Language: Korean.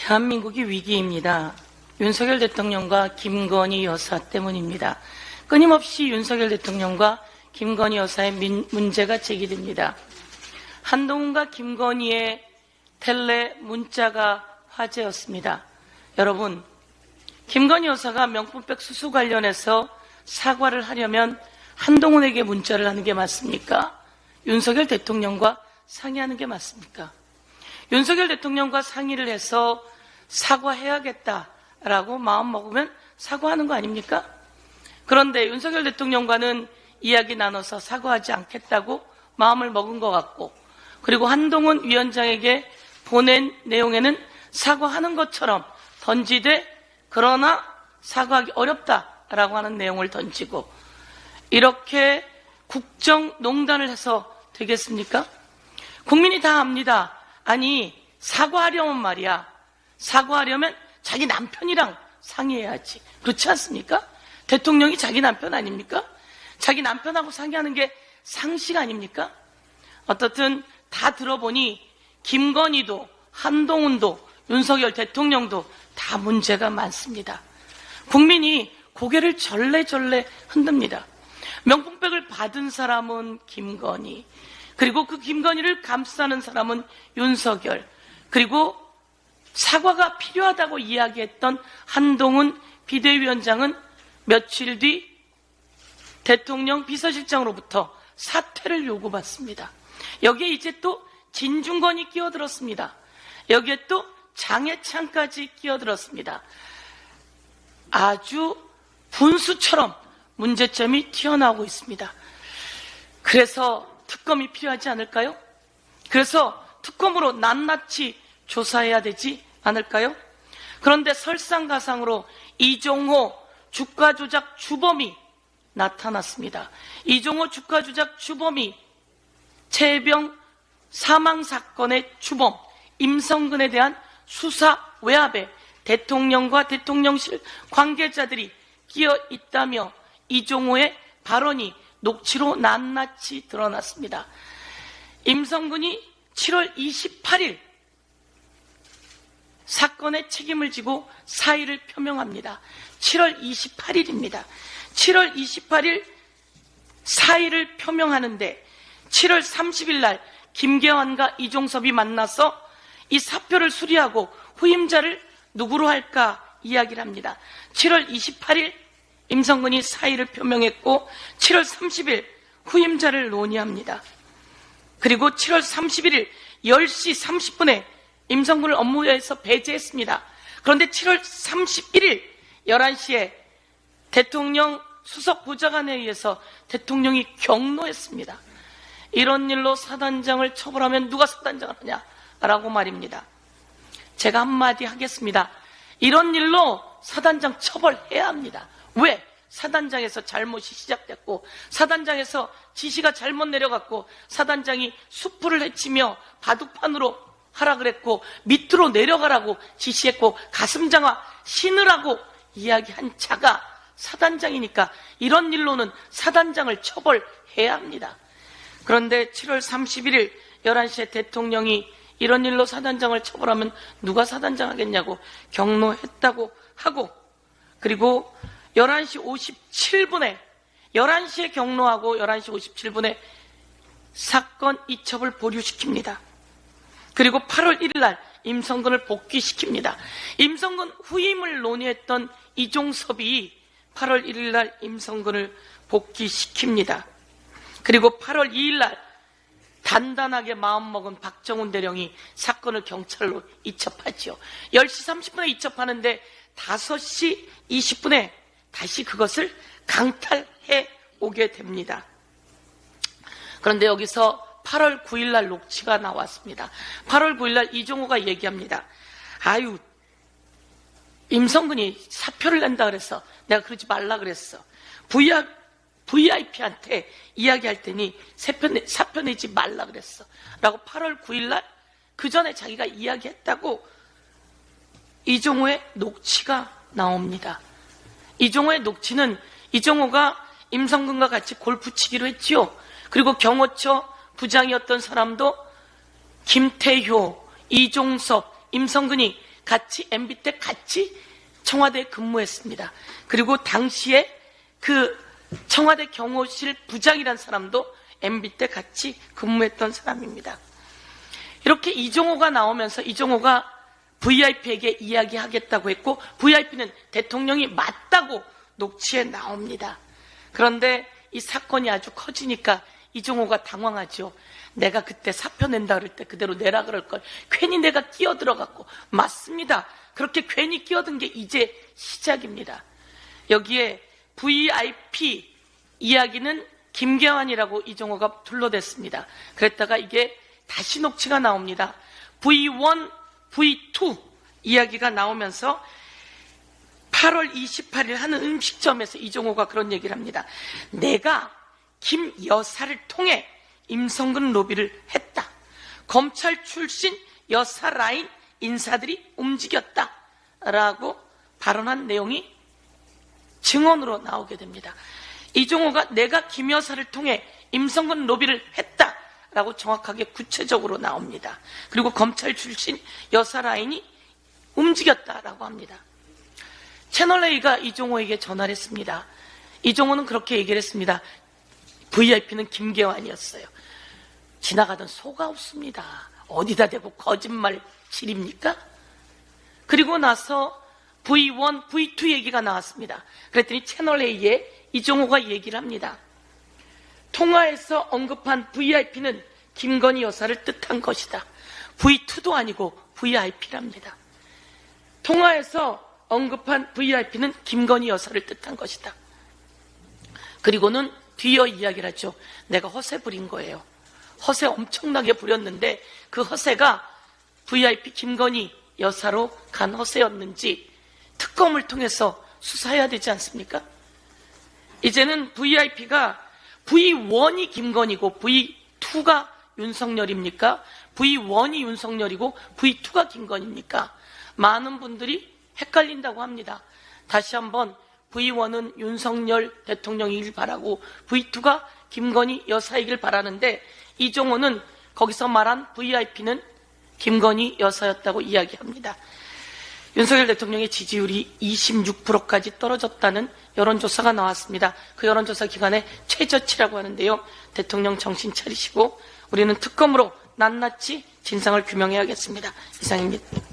대한민국이 위기입니다. 윤석열 대통령과 김건희 여사 때문입니다. 끊임없이 윤석열 대통령과 김건희 여사의 문제가 제기됩니다. 한동훈과 김건희의 텔레 문자가 화제였습니다. 여러분, 김건희 여사가 명품백 수수 관련해서 사과를 하려면 한동훈에게 문자를 하는 게 맞습니까? 윤석열 대통령과 상의하는 게 맞습니까? 윤석열 대통령과 상의를 해서 사과해야겠다라고 마음먹으면 사과하는 거 아닙니까? 그런데 윤석열 대통령과는 이야기 나눠서 사과하지 않겠다고 마음을 먹은 것 같고, 그리고 한동훈 위원장에게 보낸 내용에는 사과하는 것처럼 던지되 그러나 사과하기 어렵다라고 하는 내용을 던지고, 이렇게 국정농단을 해서 되겠습니까? 국민이 다 압니다. 아니, 사과하려면 말이야, 사과하려면 자기 남편이랑 상의해야지. 그렇지 않습니까? 대통령이 자기 남편 아닙니까? 자기 남편하고 상의하는 게 상식 아닙니까? 어떻든 다 들어보니 김건희도 한동훈도 윤석열 대통령도 다 문제가 많습니다. 국민이 고개를 절레절레 흔듭니다. 명품백을 받은 사람은 김건희, 그리고 그 김건희를 감싸는 사람은 윤석열, 그리고 사과가 필요하다고 이야기했던 한동훈 비대위원장은 며칠 뒤 대통령 비서실장으로부터 사퇴를 요구받습니다. 여기에 이제 또 진중권이 끼어들었습니다. 여기에 또 장해찬까지 끼어들었습니다. 아주 분수처럼 문제점이 튀어나오고 있습니다. 그래서 특검이 필요하지 않을까요? 그래서 특검으로 낱낱이 조사해야 되지 않을까요? 그런데 설상가상으로 이종호 주가 조작 주범이 나타났습니다. 이종호 주가 조작 주범이 최혜병 사망 사건의 주범 임성근에 대한 수사 외압에 대통령과 대통령실 관계자들이 끼어 있다며 이종호의 발언이 녹취로 낱낱이 드러났습니다. 임성근이 7월 28일 사건의 책임을 지고 사의를 표명합니다. 7월 28일입니다. 7월 28일 사의를 표명하는데 7월 30일 날 김계환과 이종섭이 만나서 이 사표를 수리하고 후임자를 누구로 할까 이야기를 합니다. 7월 28일 임성근이 사의를 표명했고 7월 30일 후임자를 논의합니다. 그리고 7월 31일 10시 30분에 임성근을 업무에서 배제했습니다. 그런데 7월 31일 11시에 대통령 수석 보좌관에 의해서 대통령이 경로했습니다. 이런 일로 사단장을 처벌하면 누가 사단장을 하냐라고 말입니다. 제가 한마디 하겠습니다. 이런 일로 사단장 처벌해야 합니다. 왜? 사단장에서 잘못이 시작됐고, 사단장에서 지시가 잘못 내려갔고, 사단장이 수풀을 헤치며 바둑판으로 하라 그랬고, 밑으로 내려가라고 지시했고, 가슴장화 신으라고 이야기한 자가 사단장이니까 이런 일로는 사단장을 처벌해야 합니다. 그런데 7월 31일 11시에 대통령이 이런 일로 사단장을 처벌하면 누가 사단장 하겠냐고 경로했다고 하고, 그리고 11시 57분에 11시에 경로하고 11시 57분에 사건 이첩을 보류시킵니다. 그리고 8월 1일 날 임성근을 복귀시킵니다. 임성근 후임을 논의했던 이종섭이 8월 1일 날 임성근을 복귀시킵니다. 그리고 8월 2일 날 단단하게 마음먹은 박정훈 대령이 사건을 경찰로 이첩하지요. 10시 30분에 이첩하는데 5시 20분에 다시 그것을 강탈해 오게 됩니다. 그런데 여기서 8월 9일 날 녹취가 나왔습니다. 8월 9일 날 이종호가 얘기합니다. 아유, 임성근이 사표를 낸다 그래서 내가 그러지 말라 그랬어. VIP한테 이야기할 테니 사표 내지 말라 그랬어. 라고 8월 9일 날 그 전에 자기가 이야기했다고 이종호의 녹취가 나옵니다. 이종호의 녹취는 이종호가 임성근과 같이 골프 치기로 했지요. 그리고 경호처 부장이었던 사람도 김태효, 이종섭, 임성근이 같이 MB 때 같이 청와대에 근무했습니다. 그리고 당시에 그 청와대 경호실 부장이란 사람도 MB 때 같이 근무했던 사람입니다. 이렇게 이종호가 나오면서 이종호가 VIP에게 이야기하겠다고 했고 VIP는 대통령이 맞다고 녹취에 나옵니다. 그런데 이 사건이 아주 커지니까 이종호가 당황하죠. 내가 그때 사표 낸다 그럴 때 그대로 내라 그럴 걸. 괜히 내가 끼어들어갔고. 맞습니다. 그렇게 괜히 끼어든 게 이제 시작입니다. 여기에 VIP 이야기는 김계환이라고 이종호가 둘러댔습니다. 그랬다가 이게 다시 녹취가 나옵니다. V1, V2 이야기가 나오면서 8월 28일 하는 음식점에서 이종호가 그런 얘기를 합니다. 내가 김 여사를 통해 임성근 로비를 했다. 검찰 출신 여사 라인 인사들이 움직였다. 라고 발언한 내용이 증언으로 나오게 됩니다. 이종호가 내가 김 여사를 통해 임성근 로비를 했다. 라고 정확하게 구체적으로 나옵니다. 그리고 검찰 출신 여사 라인이 움직였다라고 합니다. 채널A가 이종호에게 전화를 했습니다. 이종호는 그렇게 얘기를 했습니다. VIP는 김계환이었어요. 지나가던 소가 없습니다. 어디다 대고 거짓말 칠입니까? 그리고 나서 V1, V2 얘기가 나왔습니다. 그랬더니 채널A에 이종호가 얘기를 합니다. 통화에서 언급한 VIP는 김건희 여사를 뜻한 것이다. V2도 아니고 VIP랍니다. 통화에서 언급한 VIP는 김건희 여사를 뜻한 것이다. 그리고는 뒤이어 이야기를 하죠. 내가 허세 부린 거예요. 허세 엄청나게 부렸는데 그 허세가 VIP 김건희 여사로 간 허세였는지 특검을 통해서 수사해야 되지 않습니까? 이제는 VIP가 V1이 김건희고 V2가 윤석열입니까? V1이 윤석열이고 V2가 김건희입니까? 많은 분들이 헷갈린다고 합니다. 다시 한번 V1은 윤석열 대통령이길 바라고 V2가 김건희 여사이길 바라는데 이종호는 거기서 말한 VIP는 김건희 여사였다고 이야기합니다. 윤석열 대통령의 지지율이 26%까지 떨어졌다는 여론조사가 나왔습니다. 그 여론조사 기간에 최저치라고 하는데요. 대통령 정신 차리시고 우리는 특검으로 낱낱이 진상을 규명해야겠습니다. 이상입니다.